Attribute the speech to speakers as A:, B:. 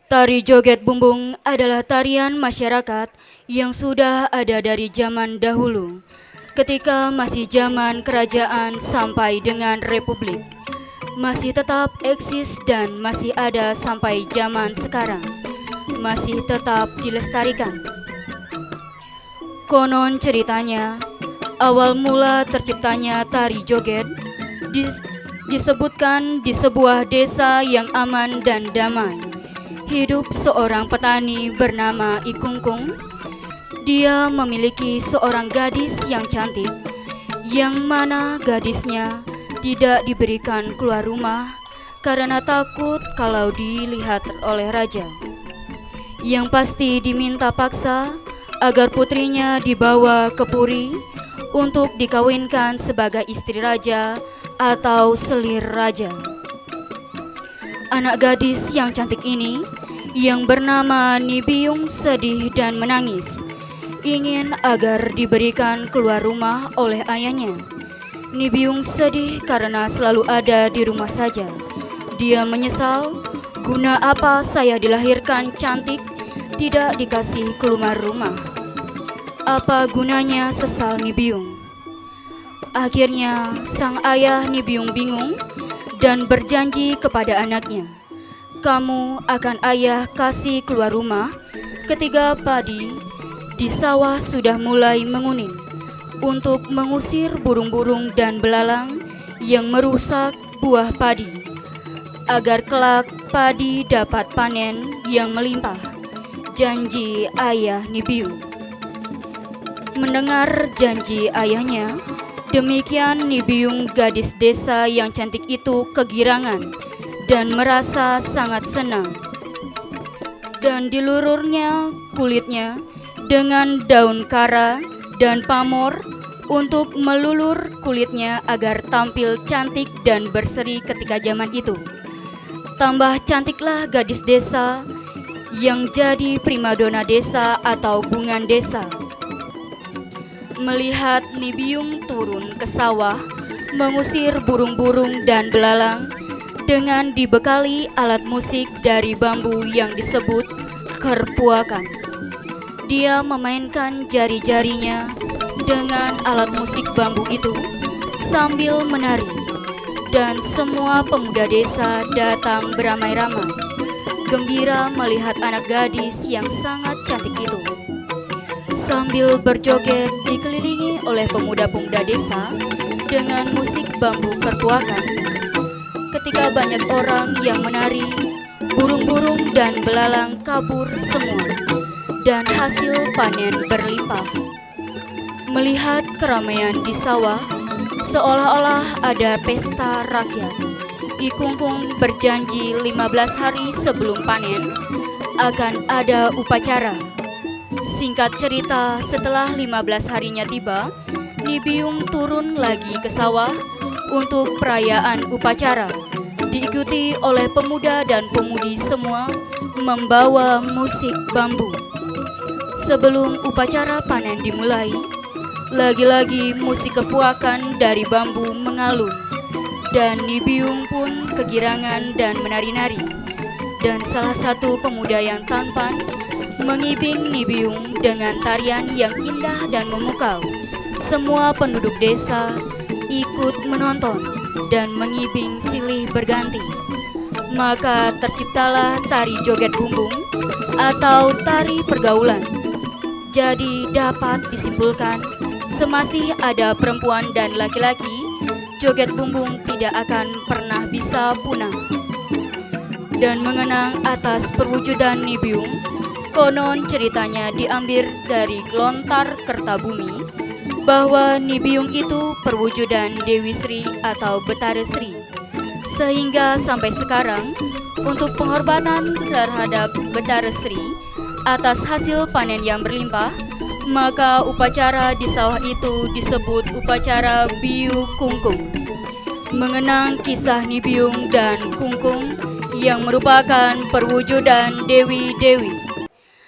A: Tari joget bumbung adalah tarian masyarakat yang sudah ada dari zaman dahulu, ketika masih zaman kerajaan sampai dengan republik. Masih tetap eksis dan masih ada sampai zaman sekarang. Masih tetap dilestarikan. Konon ceritanya, awal mula terciptanya tari joget disebutkan di sebuah desa yang aman dan damai. Hidup seorang petani bernama Ikungkung. Dia memiliki seorang gadis yang cantik, yang mana gadisnya tidak diberikan keluar rumah karena takut kalau dilihat oleh raja. Yang pasti diminta paksa agar putrinya dibawa ke Puri untuk dikawinkan sebagai istri raja atau selir raja. Anak gadis yang cantik ini, yang bernama Nibiung, sedih dan menangis, ingin agar diberikan keluar rumah oleh ayahnya. Nibiung sedih karena selalu ada di rumah saja. Dia menyesal, guna apa saya dilahirkan cantik, tidak dikasih keluar rumah. Apa gunanya, sesal Nibiung. Akhirnya sang ayah Nibiung bingung dan berjanji kepada anaknya, "Kamu akan ayah kasih keluar rumah ketika padi di sawah sudah mulai menguning, untuk mengusir burung-burung dan belalang yang merusak buah padi, agar kelak padi dapat panen yang melimpah." Janji ayah Nibiung. Mendengar janji ayahnya, demikian Nibiung, gadis desa yang cantik itu, kegirangan dan merasa sangat senang. Dan dilururnya kulitnya dengan daun kara dan pamor untuk melulur kulitnya agar tampil cantik dan berseri ketika zaman itu. Tambah cantiklah gadis desa yang jadi primadona desa atau bungan desa. Melihat Nibiung turun ke sawah mengusir burung-burung dan belalang dengan dibekali alat musik dari bambu yang disebut kerpuakan. Dia memainkan jari-jarinya dengan alat musik bambu itu sambil menari, dan semua pemuda desa datang beramai-ramai, gembira melihat anak gadis yang sangat cantik itu. Sambil berjoget dikelilingi oleh pemuda-pemuda desa dengan musik bambu kerpuakan. Ketika banyak orang yang menari, burung-burung dan belalang kabur semua, dan hasil panen berlimpah. Melihat keramaian di sawah, seolah-olah ada pesta rakyat. Ikungkung berjanji 15 hari sebelum panen akan ada upacara. Singkat cerita, setelah 15 harinya tiba, Nibiung turun lagi ke sawah untuk perayaan upacara, diikuti oleh pemuda dan pemudi semua membawa musik bambu. Sebelum upacara panen dimulai, lagi-lagi musik kepuakan dari bambu mengalun, dan Nibiung pun kegirangan dan menari-nari. Dan salah satu pemuda yang tampan mengibing Nibiung dengan tarian yang indah dan memukau. Semua penduduk desa ikut menonton dan mengibing silih berganti. Maka terciptalah tari joget bumbung atau tari pergaulan. Jadi dapat disimpulkan, semasih ada perempuan dan laki-laki, joget bumbung tidak akan pernah bisa punah. Dan mengenang atas perwujudan Nibiung, konon ceritanya diambil dari Kelontar Kertabumi bahwa Nibiung itu perwujudan Dewi Sri atau Betara Sri. Sehingga sampai sekarang, untuk penghormatan terhadap Betara Sri atas hasil panen yang berlimpah, maka upacara di sawah itu disebut upacara Biu Kungkung, mengenang kisah Nibiung dan Kungkung yang merupakan perwujudan dewi-dewi.